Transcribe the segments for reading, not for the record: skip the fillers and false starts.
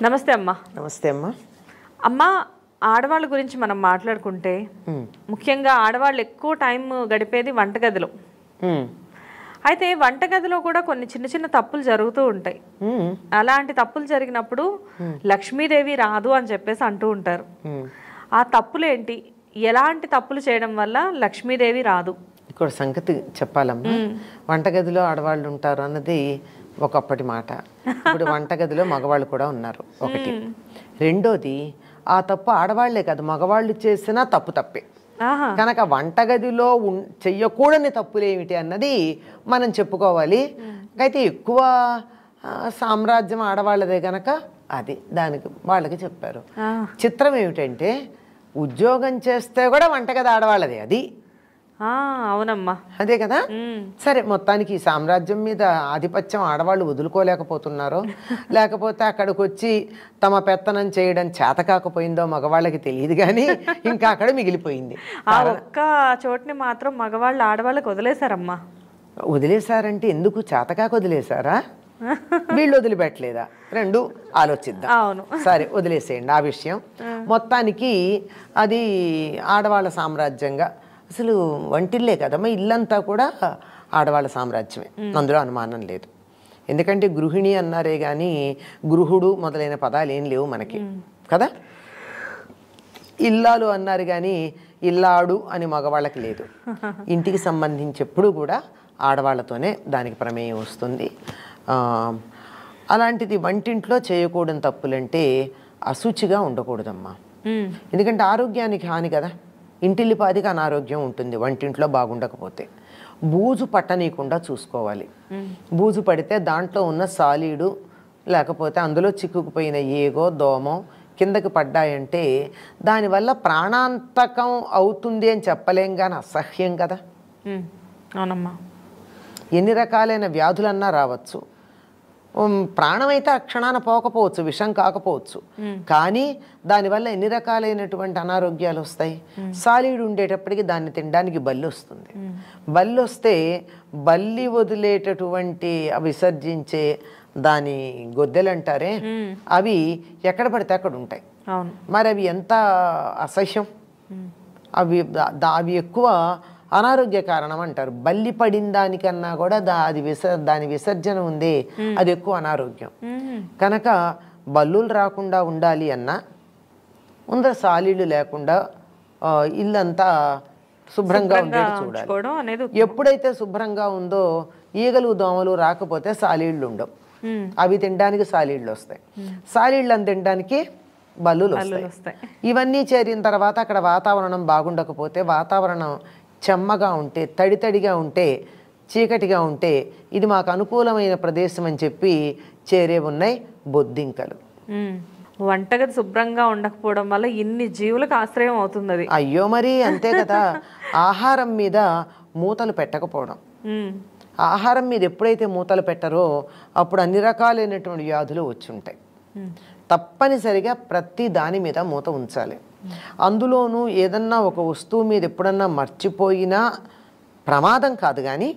నమస్తే అమ్మా. నమస్తే అమ్మా. అమ్మా, ఆడవాళ్ళ గురించి మనం మాట్లాడుకుంటే ముఖ్యంగా ఆడవాళ్ళు ఎక్కువ టైం గడిపేది వంటగదిలో. అయితే వంటగదిలో కూడా కొన్ని చిన్న చిన్న తప్పులు జరుగుతూ ఉంటాయి. అలాంటి తప్పులు జరిగినప్పుడు లక్ష్మీదేవి రాదు అని చెప్పేసి అంటూ ఉంటారు. ఆ తప్పులు ఏంటి? ఎలాంటి తప్పులు చేయడం వల్ల లక్ష్మీదేవి రాదు? ఇక్కడ సంగతి చెప్పాలమ్మా. వంటగదిలో ఆడవాళ్ళు ఉంటారు అన్నది ఒకప్పటి మాట. ఇప్పుడు వంటగదిలో మగవాళ్ళు కూడా ఉన్నారు, ఒకటి. రెండోది, ఆ తప్పు ఆడవాళ్లే కాదు మగవాళ్ళు చేసినా తప్పే. కనుక వంటగదిలో చెయ్యకూడని తప్పులు ఏమిటి అన్నది మనం చెప్పుకోవాలి. అయితే ఎక్కువ సామ్రాజ్యం ఆడవాళ్ళదే కనుక అది దానికి వాళ్ళకి చెప్పారు. చిత్రం ఏమిటంటే ఉద్యోగం చేస్తే కూడా వంటగది ఆడవాళ్ళదే. అది అవునమ్మా, అదే కదా. సరే, మొత్తానికి ఈ సామ్రాజ్యం మీద ఆధిపత్యం ఆడవాళ్ళు వదులుకోలేకపోతున్నారో లేకపోతే అక్కడికి వచ్చి తమ పెత్తనం చేయడం చేత కాకపోయిందో మగవాళ్ళకి తెలియదు, కానీ ఇంకా అక్కడ మిగిలిపోయింది. ఆ ఒక్క చోటుని మాత్రం మగవాళ్ళు ఆడవాళ్ళకి వదిలేశారమ్మా. వదిలేశారంటే ఎందుకు? చేతకాక వదిలేశారా, వీళ్ళు వదిలిపెట్టలేదా? రెండు ఆలోచిద్దాం. అవును, సరే వదిలేసేయండి ఆ విషయం. మొత్తానికి అది ఆడవాళ్ళ సామ్రాజ్యంగా, అసలు వంటిల్లే కదమ్మా, ఇల్లంతా కూడా ఆడవాళ్ళ సామ్రాజ్యమే, అందులో అనుమానం లేదు. ఎందుకంటే గృహిణి అన్నారే కానీ గృహుడు మొదలైన పదాలు ఏం లేవు మనకి కదా. ఇల్లాలు అన్నారు కానీ ఇల్లాడు అని మగవాళ్ళకి లేదు. ఇంటికి సంబంధించి ఎప్పుడు కూడా ఆడవాళ్ళతోనే దానికి ప్రమేయం వస్తుంది. అలాంటిది వంటింట్లో చేయకూడని తప్పులంటే అశుచిగా ఉండకూడదమ్మా. ఎందుకంటే ఆరోగ్యానికి హాని కదా. ఇంటిల్లిపాదికి అనారోగ్యం ఉంటుంది వంటింట్లో బాగుండకపోతే. బూజు పట్టనీయకుండా చూసుకోవాలి. బూజు పడితే దాంట్లో ఉన్న సాలీడు లేకపోతే అందులో చిక్కుకుపోయిన ఏగో దోమో కిందకి పడ్డాయంటే దానివల్ల ప్రాణాంతకం అవుతుంది అని చెప్పలేం, కానీ అసహ్యం కదా. అవునమ్మా, ఎన్ని రకాలైన వ్యాధులన్నా రావచ్చు. ప్రాణమైతే ఆ క్షణాన పోకపోవచ్చు, విషం కాకపోవచ్చు, కానీ దానివల్ల ఎన్ని రకాలైనటువంటి అనారోగ్యాలు వస్తాయి. సాలీడు ఉండేటప్పటికి దాన్ని తినడానికి బల్లి వస్తుంది. బల్లి వస్తే బల్లి వదిలేటటువంటి విసర్జించే దాని గొద్దెలు అంటారే, అవి ఎక్కడ పడితే అక్కడ ఉంటాయి. మరి అవి ఎంత అసహ్యం. అవి ఎక్కువ అనారోగ్య కారణం అంటారు. బల్లి పడిన దానికన్నా కూడా దాని విసర్జన ఉంది, అది ఎక్కువ అనారోగ్యం. కనుక బల్లులు రాకుండా ఉండాలి అన్నా ముందర సాలీళ్ళు లేకుండా ఇల్లంతా శుభ్రంగా ఉండేది చూడాలి. ఎప్పుడైతే శుభ్రంగా ఉందో ఈగలు దోమలు రాకపోతే సాలీళ్ళు ఉండవు. అవి తినడానికి సాలీళ్ళు వస్తాయి, సాలీళ్ళని తినడానికి బల్లులు వస్తాయి. ఇవన్నీ చేరిన తర్వాత అక్కడ వాతావరణం బాగుండకపోతే, వాతావరణం చెమ్మగా ఉంటే, తడితడిగా ఉంటే, చీకటిగా ఉంటే ఇది మాకు అనుకూలమైన ప్రదేశం అని చెప్పి చేరే ఉన్నాయి బొద్దింకలు. వంటగది శుభ్రంగా ఉండకపోవడం వల్ల ఇన్ని జీవులకు ఆశ్రయం అవుతుంది. అయ్యో, మరి అంతే కదా. ఆహారం మీద మూతలు పెట్టకపోవడం. ఆహారం మీద ఎప్పుడైతే మూతలు పెట్టరో అప్పుడు అన్ని రకాలైనటువంటి వ్యాధులు వచ్చి ఉంటాయి. తప్పనిసరిగా ప్రతి దాని మీద మూత ఉంచాలి. అందులోనూ ఏదన్నా ఒక వస్తువు మీద ఎప్పుడన్నా మర్చిపోయినా ప్రమాదం కాదు, కానీ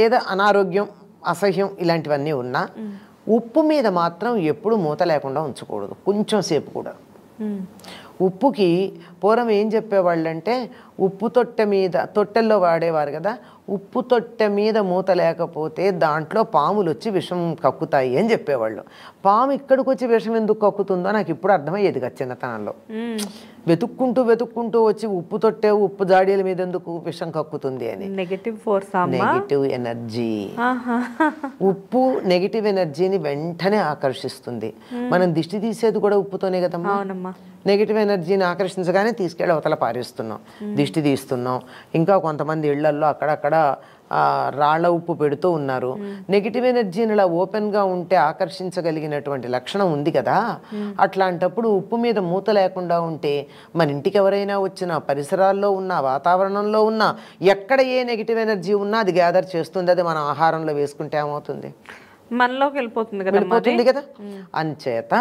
ఏదో అనారోగ్యం అసహ్యం ఇలాంటివన్నీ ఉన్నా ఉప్పు మీద మాత్రం ఎప్పుడు మూత లేకుండా ఉంచకూడదు, కొంచెం సేపు కూడా. ఉప్పుకి పూర్వం ఏం చెప్పేవాళ్ళంటే ఉప్పు తొట్టెల్లో వాడేవారు కదా, ఉప్పు తొట్టె మీద మూత లేకపోతే దాంట్లో పాములు వచ్చి విషం కక్కుతాయి అని చెప్పేవాళ్ళు. పాము ఇక్కడికి వచ్చి విషం ఎందుకు కక్కుతుందో నాకు ఇప్పుడు అర్థమయ్యేది కదా చిన్నతనంలో. వెతుక్కుంటూ వచ్చి ఉప్పు తొట్టె ఉప్పు జాడీల మీద ఎందుకు విషం కక్కుతుంది అని. Negative energy. ఉప్పు నెగిటివ్ ఎనర్జీని వెంటనే ఆకర్షిస్తుంది. మనం దిష్టి తీసేది కూడా ఉప్పుతోనే కదమ్మా. నెగిటివ్ ఎనర్జీని ఆకర్షించగానే తీసుకెళ్ళి అవతల పారేస్తున్నాం, దిష్టి తీస్తున్నాం. ఇంకా కొంతమంది ఇళ్లల్లో అక్కడక్కడ రాళ్ల ఉప్పు పెడుతూ ఉన్నారు. నెగిటివ్ ఎనర్జీని ఇలా ఓపెన్గా ఉంటే ఆకర్షించగలిగినటువంటి లక్షణం ఉంది కదా. అట్లాంటప్పుడు ఉప్పు మీద మూత లేకుండా ఉంటే మన ఇంటికి ఎవరైనా వచ్చినా, పరిసరాల్లో ఉన్న, వాతావరణంలో ఉన్న, ఎక్కడ ఏ నెగిటివ్ ఎనర్జీ ఉన్నా అది గ్యాదర్ చేస్తుంది. అది మనం ఆహారంలో వేసుకుంటే ఏమవుతుంది, మనలోకి వెళ్ళిపోతుంది కదా. అంచేత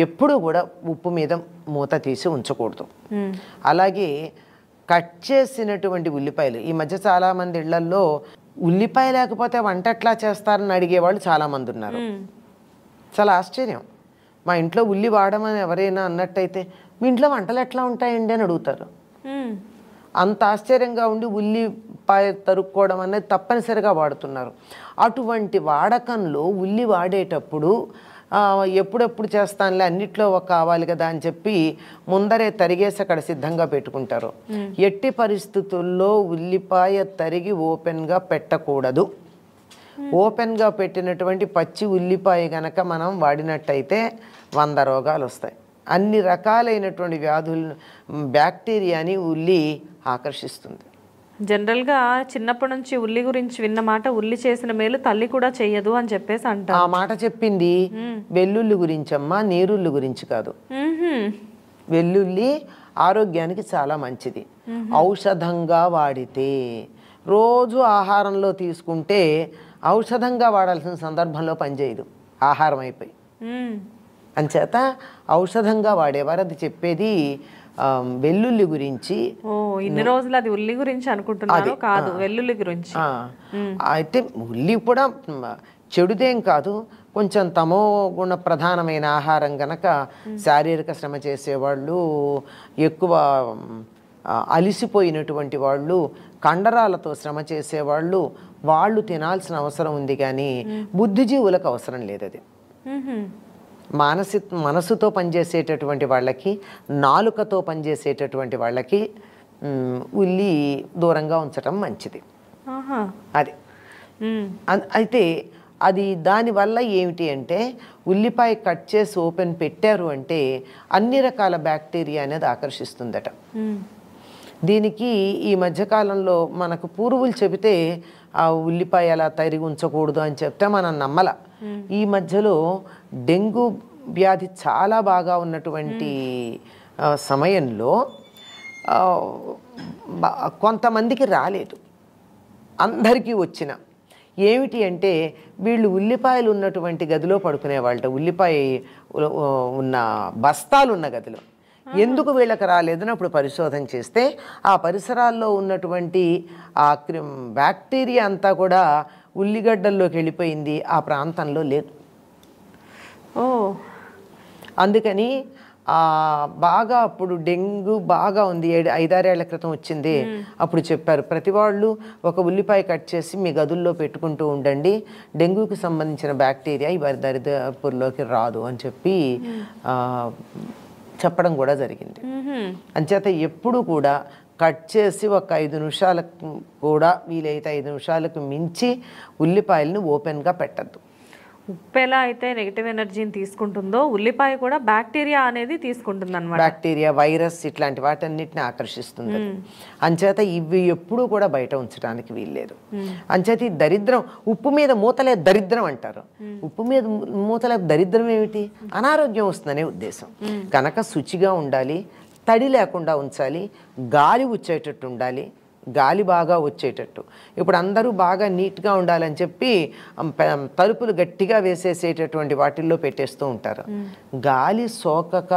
ఎప్పుడు కూడా ఉప్పు మీద మూత తీసి ఉంచకూడదు. అలాగే కట్ చేసినటువంటి ఉల్లిపాయలు, ఈ మధ్య చాలామంది ఇళ్లల్లో ఉల్లిపాయ లేకపోతే వంట ఎట్లా చేస్తారని అడిగేవాళ్ళు చాలామంది ఉన్నారు. చాలా ఆశ్చర్యం. మా ఇంట్లో ఉల్లి వాడమని ఎవరైనా అన్నట్టయితే మీ ఇంట్లో వంటలు ఎట్లా ఉంటాయండి అని అడుగుతారు. అంత ఆశ్చర్యంగా ఉండి ఉల్లిపాయ తరుక్కోవడం అనేది తప్పనిసరిగా వాడుతున్నారు. అటువంటి వాడకంలో ఉల్లి వాడేటప్పుడు ఎప్పుడెప్పుడు చేస్తానులే అన్నిట్లో కావాలి కదా అని చెప్పి ముందరే తరిగేసి అక్కడ సిద్ధంగా పెట్టుకుంటారు. ఎట్టి పరిస్థితుల్లో ఉల్లిపాయ తరిగి ఓపెన్గా పెట్టకూడదు. ఓపెన్గా పెట్టినటువంటి పచ్చి ఉల్లిపాయ కనుక మనం వాడినట్టయితే 100 రోగాలు వస్తాయి. అన్ని రకాలైనటువంటి వ్యాధులు, బ్యాక్టీరియాని ఉల్లి ఆకర్షిస్తుంది. జనరల్గా చిన్నప్పటి నుంచి ఉల్లి గురించి విన్న మాట, ఉల్లి చేసిన మేలు తల్లి కూడా చెయ్యదు అని చెప్పేసి అంటారు. ఆ మాట చెప్పింది వెల్లుల్లి గురించి అమ్మా, నీరుల్లి గురించి కాదు. వెల్లుల్లి ఆరోగ్యానికి చాలా మంచిది. ఔషధంగా వాడితే, రోజు ఆహారంలో తీసుకుంటే ఔషధంగా వాడాల్సిన సందర్భంలో పనిచేయదు, ఆహారం అయిపోయి. అంచేత ఔషధంగా వాడేవారు. అది చెప్పేది వెల్లుల్లి గురించి. ఇన్ని రోజులు అది ఉల్లి గురించి అనుకుంటున్నారు, కాదు వెల్లుల్లి గురించి. అయితే ఉల్లి కూడా చెడుదేం కాదు, కొంచెం తమో గుణ ప్రధానమైన ఆహారం గనక శారీరక శ్రమ చేసేవాళ్ళు, ఎక్కువ అలిసిపోయినటువంటి వాళ్ళు, కండరాలతో శ్రమ చేసేవాళ్ళు, వాళ్ళు తినాల్సిన అవసరం ఉంది. కానీ బుద్ధిజీవులకు అవసరం లేదు అది. మనసుతో పనిచేసేటటువంటి వాళ్ళకి, నాలుకతో పనిచేసేటటువంటి వాళ్ళకి ఉల్లి దూరంగా ఉంచటం మంచిది. అది అయితే అది దానివల్ల ఏమిటి అంటే, ఉల్లిపాయ కట్ చేసి ఓపెన్ పెట్టారు అంటే అన్ని రకాల బ్యాక్టీరియా అనేది ఆకర్షిస్తుందట. దీనికి ఈ మధ్యకాలంలో మనకు పూర్వులు చెబితే ఆ ఉల్లిపాయ అలా తరిగి ఉంచకూడదు అని చెప్తే మనం నమ్మల. ఈ మధ్యలో డెంగ్యూ వ్యాధి చాలా బాగా ఉన్నటువంటి సమయంలో కొంతమందికి రాలేదు, అందరికీ వచ్చిన ఏమిటి అంటే, వీళ్ళు ఉల్లిపాయలు ఉన్నటువంటి గదిలో పడుకునేవాళ్ళ, ఉల్లిపాయ ఉన్న బస్తాలు ఉన్న గదిలో. ఎందుకు వీళ్ళకి రాలేదని అప్పుడు పరిశోధన చేస్తే ఆ పరిసరాల్లో ఉన్నటువంటి ఆ బ్యాక్టీరియా అంతా కూడా ఉల్లిగడ్డల్లోకి వెళ్ళిపోయింది, ఆ ప్రాంతంలో లేదు. అందుకని బాగా అప్పుడు డెంగ్యూ బాగా ఉంది, 5-6 ఏళ్ల క్రితం వచ్చింది. అప్పుడు చెప్పారు ప్రతి వాళ్ళు ఒక ఉల్లిపాయ కట్ చేసి మీ గదుల్లో పెట్టుకుంటూ ఉండండి, డెంగ్యూకి సంబంధించిన బ్యాక్టీరియా ఈ దరిదాపుల్లోకి రాదు అని చెప్పి చెప్పడం కూడా జరిగింది. అంచేత ఎప్పుడు కూడా కట్ చేసి ఒక 5 నిమిషాలకు కూడా, వీలైతే 5 నిమిషాలకు మించి ఉల్లిపాయలను ఓపెన్గా పెట్టద్దు. ఉప్పు ఎలా అయితే నెగిటివ్ ఎనర్జీని తీసుకుంటుందో, ఉల్లిపాయ కూడా బ్యాక్టీరియా అనేది తీసుకుంటుంది అన్నమాట. బ్యాక్టీరియా, వైరస్ ఇట్లాంటి వాటన్నిటిని ఆకర్షిస్తుంది. అంచేత ఇవి ఎప్పుడూ కూడా బయట ఉంచడానికి వీల్లేదు. అంచేత ఈ దరిద్రం, ఉప్పు మీద మూతలే దరిద్రం అంటారు. ఉప్పు మీద మూతలే దరిద్రం ఏమిటి? అనారోగ్యం వస్తుందనే ఉద్దేశం. కనుక శుచిగా ఉండాలి, తడి లేకుండా ఉంచాలి, గాలి వచ్చేటట్టు ఉండాలి, గాలి బాగా వచ్చేటట్టు. ఇప్పుడు అందరూ బాగా నీట్గా ఉండాలని చెప్పి తలుపులు గట్టిగా వేసేసేటటువంటి వాటిల్లో పెట్టేస్తూ ఉంటారు. గాలి సోకక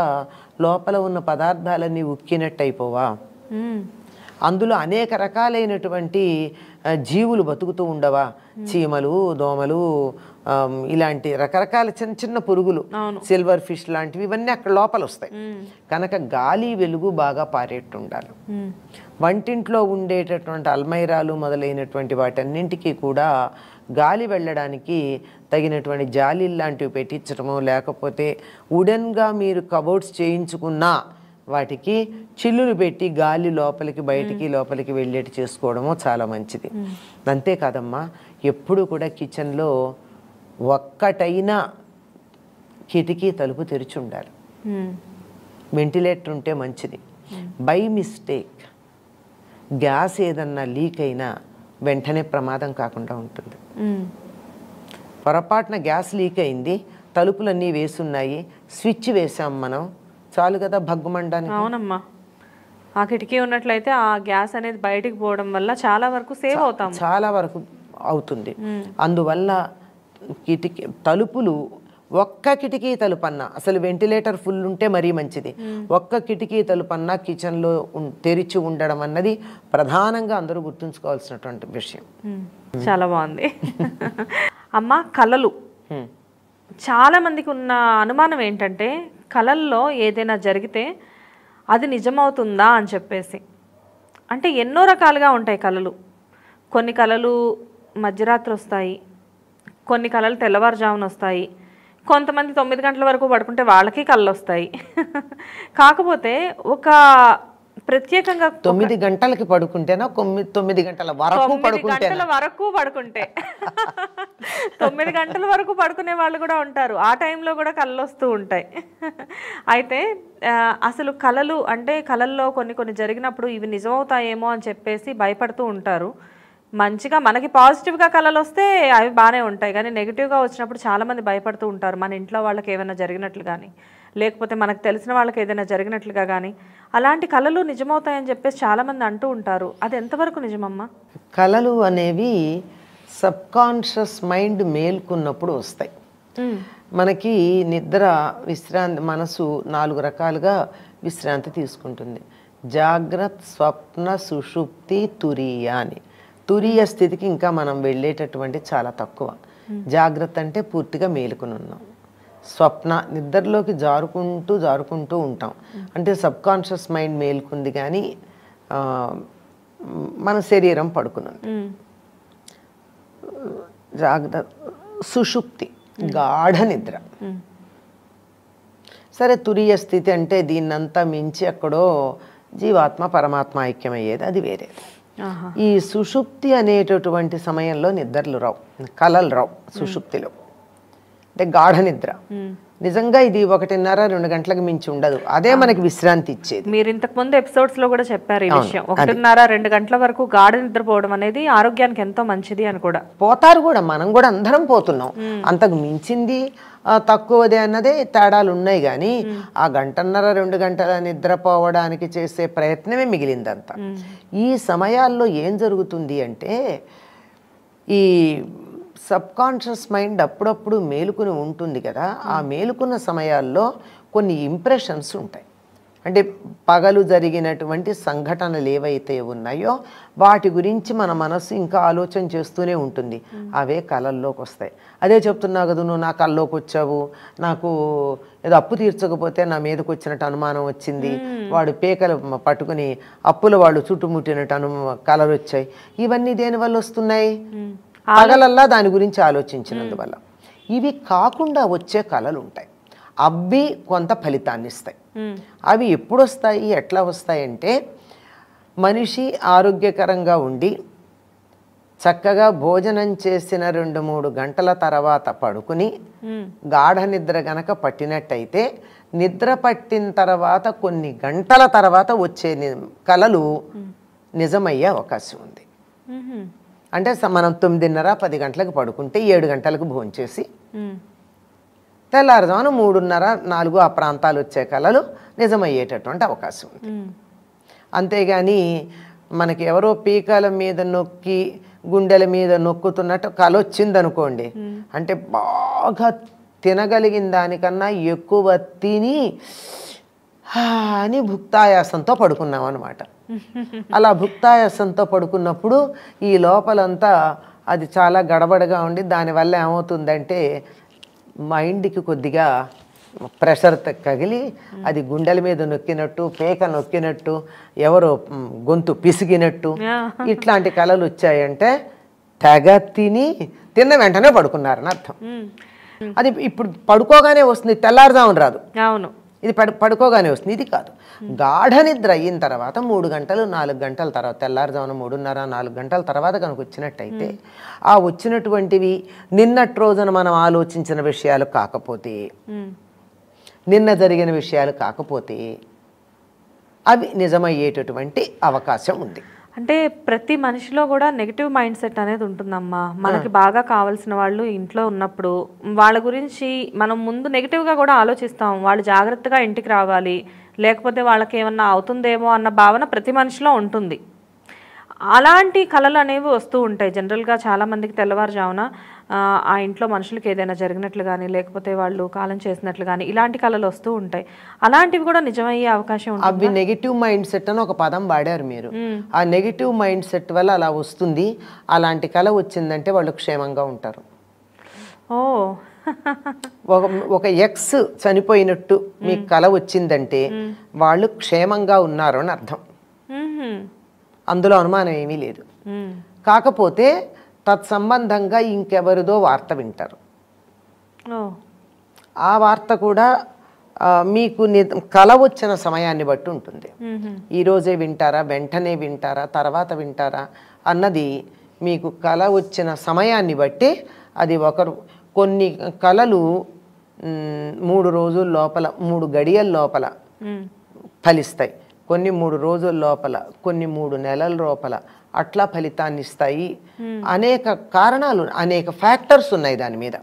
లోపల ఉన్న పదార్థాలన్నీ ఉక్కినట్టు అయిపోవా? అందులో అనేక రకాలైనటువంటి జీవులు బతుకుతూ ఉండవా? చీమలు, దోమలు, ఇలాంటి రకరకాల చిన్న చిన్న పురుగులు, సిల్వర్ ఫిష్ లాంటివి, ఇవన్నీ అక్కడ లోపల వస్తాయి. కనుక గాలి వెలుగు బాగా పారేట్టు ఉండాలి. వంటింట్లో ఉండేటటువంటి అల్మైరాలు మొదలైనటువంటి వాటన్నింటికీ కూడా గాలి వెళ్ళడానికి తగినటువంటి జాలీలు లాంటివి పెట్టించడమో, లేకపోతే వుడెన్గా మీరు కబోర్డ్స్ చేయించుకున్నా వాటికి చిల్లులు పెట్టి గాలి లోపలికి బయటికి లోపలికి వెళ్ళేటి చేసుకోవడమో చాలా మంచిది. అంతేకాదమ్మా, ఎప్పుడు కూడా కిచెన్లో ఒక్కటైనా కిటికీ తలుపు తెరిచి ఉండాలి. వెంటిలేటర్ ఉంటే మంచిది. బై మిస్టేక్ గ్యాస్ ఏదన్నా లీక్ అయినా వెంటనే ప్రమాదం కాకుండా ఉంటుంది. పొరపాటున గ్యాస్ లీక్ అయింది, తలుపులన్నీ వేసున్నాయి, స్విచ్ వేసాం మనం, చాలు కదా భగ్గుమండానికి. అవునమ్మా, ఆ కిటికీ ఉన్నట్లయితే ఆ గ్యాస్ అనేది బయటికి పోవడం వల్ల చాలా వరకు సేవ్ అవుతాం, చాలా వరకు అవుతుంది. అందువల్ల కిటికీ తలుపులు ఒక్క కిటికీ తలుపన్నా, అసలు వెంటిలేటర్ ఫుల్ ఉంటే మరీ మంచిది, ఒక్క కిటికీ తలుపన్నా కిచెన్లో తెరిచి ఉండడం అన్నది ప్రధానంగా అందరూ గుర్తుంచుకోవాల్సినటువంటి విషయం. చాలా బాగుంది. అమ్మ, కళలు చాలా మందికి ఉన్న అనుమానం ఏంటంటే కళల్లో ఏదైనా జరిగితే అది నిజమవుతుందా అని చెప్పేసి. అంటే ఎన్నో రకాలుగా ఉంటాయి కళలు. కొన్ని కళలు మధ్యరాత్రి వస్తాయి, కొన్ని కళలు తెల్లవారుజామున వస్తాయి, కొంతమంది 9 గంటల వరకు పడుకుంటే వాళ్ళకి కళ్ళు వస్తాయి. కాకపోతే ఒక ప్రత్యేకంగా 9 గంటలకి పడుకుంటేనా 9 గంటల వరకు 9 గంటల వరకు పడుకుంటే 9 గంటల వరకు పడుకునే వాళ్ళు కూడా ఉంటారు. ఆ టైంలో కూడా కళ్ళు వస్తూ ఉంటాయి. అయితే అసలు కళలు అంటే కళల్లో కొన్ని జరిగినప్పుడు ఇవి నిజమవుతాయేమో అని చెప్పేసి భయపడుతూ ఉంటారు. మంచిగా మనకి పాజిటివ్గా కళలు వస్తే అవి బాగానే ఉంటాయి, కానీ నెగిటివ్గా వచ్చినప్పుడు చాలామంది భయపడుతూ ఉంటారు. మన ఇంట్లో వాళ్ళకి ఏమైనా జరిగినట్లు కానీ, లేకపోతే మనకు తెలిసిన వాళ్ళకి ఏదైనా జరిగినట్లుగా కానీ, అలాంటి కళలు నిజమవుతాయని చెప్పేసి చాలామంది అంటూ ఉంటారు. అది ఎంతవరకు నిజమమ్మా? కళలు అనేవి సబ్కాన్షియస్ మైండ్ మేల్కున్నప్పుడు వస్తాయి. మనకి నిద్ర విశ్రాంతి, మనసు 4 రకాలుగా విశ్రాంతి తీసుకుంటుంది. జాగ్రత్త, స్వప్న, సుషుప్తి, తురీయ అని. తురీయ స్థితికి ఇంకా మనం వెళ్ళేటటువంటి చాలా తక్కువ. జాగ్రత్త అంటే పూర్తిగా మేలుకుని ఉన్నాం. స్వప్న, నిద్రలోకి జారుకుంటూ ఉంటాం, అంటే సబ్కాన్షియస్ మైండ్ మేలుకుంది కానీ మన శరీరం పడుకున్నది. జాగ్రత్త, సుషుప్తి, గాఢ నిద్ర. సరే, తురీయ స్థితి అంటే దీన్నంతా మించి ఎక్కడో జీవాత్మ పరమాత్మ ఐక్యమయ్యేది, అది వేరే. ఈ సుషుప్తి అనేటటువంటి సమయంలో నిద్రలు రావు, కళలు రావు. సుషుప్తిలో అంటే గాఢ నిద్ర. నిజంగా ఇది 1:30-2 గంటలకు మించి ఉండదు, అదే మనకి విశ్రాంతి ఇచ్చేది. మీరు ఇంతకు ముందు ఎపిసోడ్స్ లో కూడా చెప్పారు ఈ విషయం. 1:30-2 గంటల వరకు గాఢ నిద్రపోవడం అనేది ఆరోగ్యానికి ఎంతో మంచిది అని కూడా. పోతారు కూడా, మనం కూడా అందరం పోతున్నాం. అంతకు మించింది తక్కువదే అన్నదే తేడాలు ఉన్నాయి, కానీ ఆ 1:30-2 గంటల నిద్రపోవడానికి చేసే ప్రయత్నమే మిగిలిందంతా. ఈ సమయాల్లో ఏం జరుగుతుంది అంటే ఈ సబ్కాన్షియస్ మైండ్ అప్పుడప్పుడు మేలుకుని ఉంటుంది కదా, ఆ మేలుకున్న సమయాల్లో కొన్ని ఇంప్రెషన్స్ ఉంటాయి. అంటే పగలు జరిగినటువంటి సంఘటనలు ఏవైతే ఉన్నాయో వాటి గురించి మన మనసు ఇంకా ఆలోచన చేస్తూనే ఉంటుంది, అవే కళల్లోకి వస్తాయి. అదే చెప్తున్నా కదా, నువ్వు నా కల్లోకి వచ్చావు, నాకు ఏదో అప్పు తీర్చకపోతే నా మీదకి వచ్చినట్టు అనుమానం వచ్చింది, వాడు పేకలు పట్టుకుని అప్పుల వాళ్ళు చుట్టుముట్టినట్టు కళలు వచ్చాయి. ఇవన్నీ దేనివల్ల వస్తున్నాయి? పగలల్లా దాని గురించి ఆలోచించినందువల్ల. ఇవి కాకుండా వచ్చే కళలు ఉంటాయి, అవి కొంత ఫలితాన్ని ఇస్తాయి. అవి ఎప్పుడు వస్తాయి, ఎట్లా వస్తాయంటే మనిషి ఆరోగ్యకరంగా ఉండి చక్కగా భోజనం చేసిన 2-3 గంటల తర్వాత పడుకుని గాఢ నిద్ర గనక పట్టినట్టయితే నిద్ర పట్టిన తర్వాత కొన్ని గంటల తర్వాత వచ్చే కళలు నిజమయ్యే అవకాశం ఉంది. అంటే మనం 9:30-10 గంటలకు పడుకుంటే 7 గంటలకు భోంచేసి తెల్లారుజామున 3:30-4 ఆ ప్రాంతాలు వచ్చే కళలు నిజమయ్యేటటువంటి అవకాశం ఉంది. అంతేగాని మనకి ఎవరో పీకల మీద నొక్కి గుండెల మీద నొక్కుతున్నట్టు కళ వచ్చిందనుకోండి, అంటే బాగా తినగలిగిన దానికన్నా ఎక్కువ తిని అని భుక్తాయాసంతో పడుకున్నాం అన్నమాట. అలా భుక్తాయాసంతో పడుకున్నప్పుడు ఈ లోపలంతా అది చాలా గడబడగా ఉండి దానివల్ల ఏమవుతుందంటే మైండ్కి కొద్దిగా ప్రెషర్ తగిలి అది గుండెల మీద నొక్కినట్టు, పేక నొక్కినట్టు, ఎవరో గొంతు పిసిగినట్టు ఇట్లాంటి కళలు వచ్చాయంటే తెగ తిన్న వెంటనే పడుకున్నారని అర్థం. అది ఇప్పుడు పడుకోగానే వస్తుంది, తెల్లారుజామున రాదు. అవును, ఇది పడుకోగానే వస్తుంది. ఇది కాదు, గాఢ నిద్ర అయిన తర్వాత 3 గంటలు 4 గంటల తర్వాత, తెల్లారుజామున 3:30-4 గంటల తర్వాత కనుక వచ్చినట్టయితే ఆ వచ్చినటువంటివి నిన్నటి రోజున మనం ఆలోచించిన విషయాలు కాకపోతే, నిన్న జరిగిన విషయాలు కాకపోతే అవి నిజమయ్యేటటువంటి అవకాశం ఉంది. అంటే ప్రతి మనిషిలో కూడా నెగిటివ్ మైండ్ సెట్ అనేది ఉంటుందమ్మా. మనకి బాగా కావాల్సిన వాళ్ళు ఇంట్లో ఉన్నప్పుడు వాళ్ళ గురించి మనం ముందు నెగిటివ్గా కూడా ఆలోచిస్తాం. వాళ్ళు జాగ్రత్తగా ఇంటికి రావాలి, లేకపోతే వాళ్ళకి ఏమన్నా అవుతుందేమో అన్న భావన ప్రతి మనిషిలో ఉంటుంది. అలాంటి కళలు అనేవి వస్తూ ఉంటాయి జనరల్గా చాలామందికి. తెల్లవారుజామున ఆ ఇంట్లో మనుషులకి ఏదైనా జరిగినట్లు కానీ, లేకపోతే వాళ్ళు కాలం చేసినట్లు కానీ, ఇలాంటి కళలు వస్తూ ఉంటాయి. అలాంటివి కూడా నిజమయ్యే అవకాశం ఉంటుంది. అవి నెగిటివ్ మైండ్ సెట్ అని ఒక పదం వాడారు మీరు. ఆ నెగిటివ్ మైండ్ సెట్ వల్ల అలా వస్తుంది. అలాంటి కళ వచ్చిందంటే వాళ్ళు క్షేమంగా ఉంటారు. ఓ ఒక ఎక్స్ చనిపోయినట్టు మీకు కళ వచ్చిందంటే వాళ్ళు క్షేమంగా ఉన్నారు అని అర్థం. అందులో అనుమానం ఏమీ లేదు. కాకపోతే తత్సంబంధంగా ఇంకెవరిదో వార్త వింటారు. ఆ వార్త కూడా మీకు కళ వచ్చిన సమయాన్ని బట్టి ఉంటుంది. ఈరోజే వింటారా, వెంటనే వింటారా, తర్వాత వింటారా అన్నది మీకు కళ వచ్చిన సమయాన్ని బట్టి అది ఒకరు. కొన్ని కళలు 3 రోజుల లోపల, 3 గడియల లోపల ఫలిస్తాయి. కొన్ని 3 రోజుల లోపల, కొన్ని 3 నెలల లోపల అట్లా ఫలితాన్ని ఇస్తాయి. అనేక కారణాలు, అనేక ఫ్యాక్టర్స్ ఉన్నాయి దాని మీద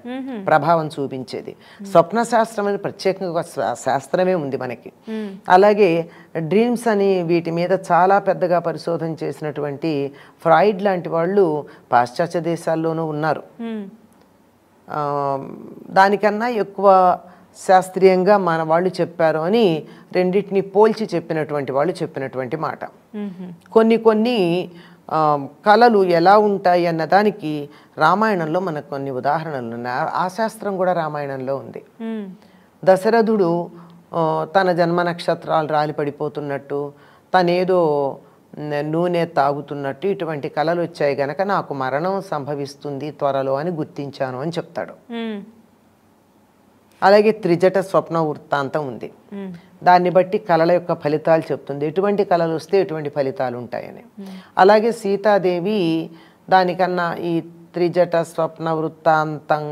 ప్రభావం చూపించేది. స్వప్న శాస్త్రం అని ప్రత్యేకంగా శాస్త్రమే ఉంది మనకి. అలాగే డ్రీమ్స్ అని వీటి మీద చాలా పెద్దగా పరిశోధన చేసినటువంటి ఫ్రాయిడ్ లాంటి వాళ్ళు పాశ్చాత్య దేశాల్లోనూ ఉన్నారు. దానికన్నా ఎక్కువ శాస్త్రీయంగా మన వాళ్ళు చెప్పారు అని రెండింటిని పోల్చి చెప్పినటువంటి వాళ్ళు చెప్పినటువంటి మాట. కొన్ని కళలు ఎలా ఉంటాయి అన్నదానికి రామాయణంలో మనకు కొన్ని ఉదాహరణలు ఉన్నాయి. ఆ శాస్త్రం కూడా రామాయణంలో ఉంది. దశరథుడు తన జన్మ నక్షత్రాలు రాలి పడిపోతున్నట్టు, తనేదో నూనె తాగుతున్నట్టు ఇటువంటి కళలు వచ్చాయి గనక నాకు మరణం సంభవిస్తుంది త్వరలో అని గుర్తించాను అని చెప్తాడు. అలాగే త్రిజట స్వప్న వృత్తాంతం ఉంది. దాన్ని బట్టి కళల యొక్క ఫలితాలు చెప్తుంది. ఎటువంటి కళలు వస్తే ఎటువంటి ఫలితాలు ఉంటాయని. అలాగే సీతాదేవి దానికన్నా ఈ త్రిజట స్వప్న వృత్తాంతం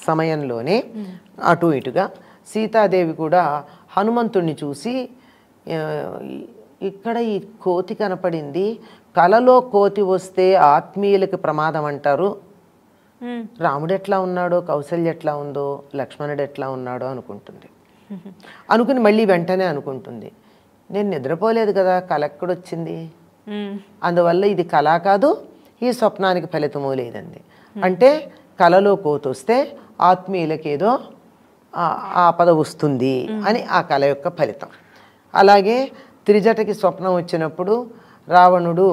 సమయంలోనే అటు ఇటుగా సీతాదేవి కూడా హనుమంతుడిని చూసి ఇక్కడ ఈ కోతి కనపడింది, కళలో కోతి వస్తే ఆత్మీయులకి ప్రమాదం అంటారు, రాముడు ఎట్లా ఉన్నాడో, కౌసల్య ఎట్లా ఉందో, లక్ష్మణుడు ఎట్లా ఉన్నాడో అనుకుంటుంది. అనుకుని మళ్ళీ వెంటనే అనుకుంటుంది, నేను నిద్రపోలేదు కదా, కళ ఎక్కడొచ్చింది, అందువల్ల ఇది కళ కాదు, ఈ స్వప్నానికి ఫలితమూ లేదండి. అంటే కళలో కోతి వస్తే ఆత్మీయులకేదో ఆపద వస్తుంది అని ఆ కళ యొక్క ఫలితం. అలాగే త్రిజటకి స్వప్నం వచ్చినప్పుడు రావణుడు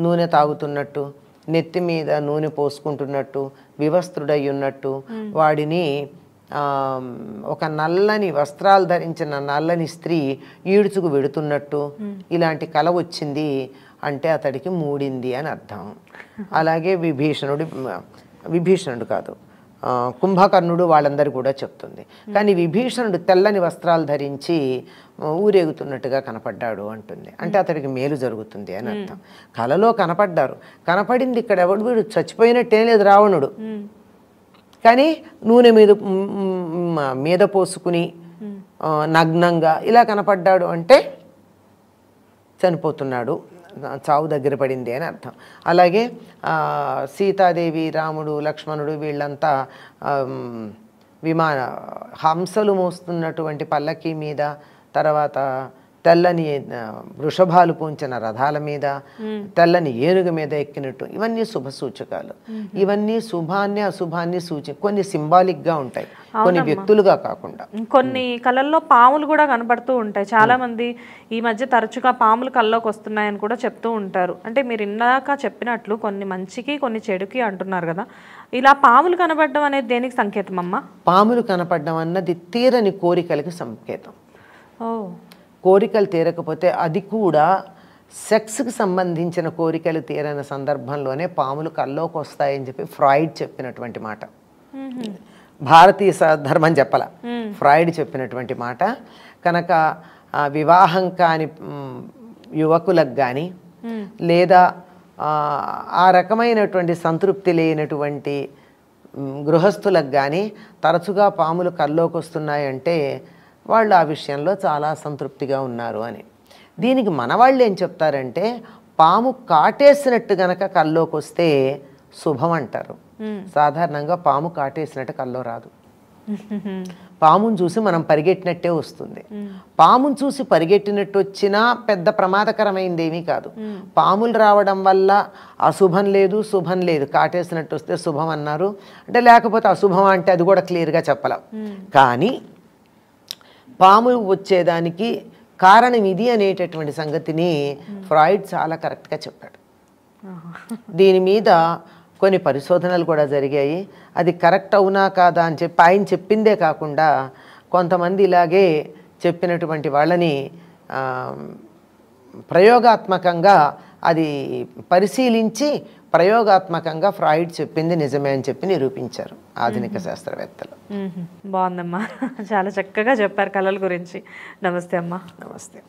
నూనె తాగుతున్నట్టు, నెత్తి మీద నూనె పోసుకుంటున్నట్టు, వివస్త్రుడై ఉన్నట్టు, వాడిని ఒక నల్లని వస్త్రాలు ధరించిన నల్లని స్త్రీ ఈడ్చుకు వెడుతున్నట్టు ఇలాంటి కళ వచ్చింది అంటే అతడికి మూడింది అని అర్థం. అలాగే విభీషణుడు కాదు, కుంభకర్ణుడు వాళ్ళందరూ కూడా చెప్తుంది. కానీ విభీషణుడు తెల్లని వస్త్రాలు ధరించి ఊరేగుతున్నట్టుగా కనపడ్డాడు అంటుంది. అంటే అతడికి మేలు జరుగుతుంది అని అర్థం. కలలో కనపడ్డారు, కనపడింది ఇక్కడ ఎవడు, వీడు చచ్చిపోయినట్టేం లేదు రావణుడు, కానీ నూనె మీద పోసుకుని నగ్నంగా ఇలా కనపడ్డాడు అంటే చనిపోతున్నాడు, చావు దగ్గర పడింది అని అర్థం. అలాగే సీతాదేవి, రాముడు, లక్ష్మణుడు వీళ్ళంతా హంసలు మోస్తున్నటువంటి పల్లకి మీద, తర్వాత తెల్లని వృషభాలు పూంచిన రథాల మీద, తెల్లని ఏనుగు మీద ఎక్కినట్టు, ఇవన్నీ శుభ సూచకాలు. ఇవన్నీ శుభాన్ని అశుభాన్ని కొన్ని సింబాలిక్గా ఉంటాయి, కొన్ని వ్యక్తులుగా కాకుండా. కొన్ని కళల్లో పాములు కూడా కనబడుతూ ఉంటాయి. చాలా మంది ఈ మధ్య తరచుగా పాములు కళ్ళలోకి వస్తున్నాయని కూడా చెప్తూ ఉంటారు. అంటే మీరు ఇందాక చెప్పినట్లు కొన్ని మంచికి కొన్ని చెడుకి అంటున్నారు కదా, ఇలా పాములు కనబడడం అనేది దేనికి సంకేతం అమ్మా? పాములు కనపడడం అన్నది తీరని కోరికలకి సంకేతం. కోరికలు తీరకపోతే అది కూడా సెక్స్కి సంబంధించిన కోరికలు తీరని సందర్భంలోనే పాములు కల్లోకి వస్తాయని చెప్పి ఫ్రాయిడ్ చెప్పినటువంటి మాట. భారతీయ ధర్మం చెప్పాల, ఫ్రాయిడ్ చెప్పినటువంటి మాట. కనుక వివాహం కాని యువకులకు కానీ, లేదా ఆ రకమైనటువంటి సంతృప్తి లేనటువంటి గృహస్థులకు కానీ తరచుగా పాములు కల్లోకి వస్తున్నాయంటే వాళ్ళు ఆ విషయంలో చాలా సంతృప్తిగా ఉన్నారు అని. దీనికి మన వాళ్ళు ఏం చెప్తారంటే, పాము కాటేసినట్టు గనక కల్లోకి వస్తే శుభం అంటారు. సాధారణంగా పాము కాటేసినట్టు కల్లో రాదు. పాముని చూసి మనం పరిగెట్టినట్టే వస్తుంది. పాముని చూసి పరిగెట్టినట్టు వచ్చినా పెద్ద ప్రమాదకరమైంది ఏమీ కాదు. పాములు రావడం వల్ల అశుభం లేదు, శుభం లేదు. కాటేసినట్టు వస్తే శుభం అన్నారు అంటే, లేకపోతే అశుభం అంటే అది కూడా క్లియర్గా చెప్పలేం. కానీ పాములు వచ్చేదానికి కారణం ఇది అనేటటువంటి సంగతిని ఫ్రాయిడ్ చాలా కరెక్ట్గా చెప్పాడు. దీని మీద కొన్ని పరిశోధనలు కూడా జరిగాయి. అది కరెక్ట్ అవునా కాదా అని చెప్పి ఆయన చెప్పిందే కాకుండా కొంతమంది ఇలాగే చెప్పినటువంటి వాళ్ళని ప్రయోగాత్మకంగా అది పరిశీలించి ప్రయోగాత్మకంగా ఫ్రాయిడ్ చెప్పింది నిజమే అని చెప్పి నిరూపించారు ఆధునిక శాస్త్రవేత్తలు. బాగుందమ్మా, చాలా చక్కగా చెప్పారు కళల గురించి. నమస్తే అమ్మా. నమస్తే.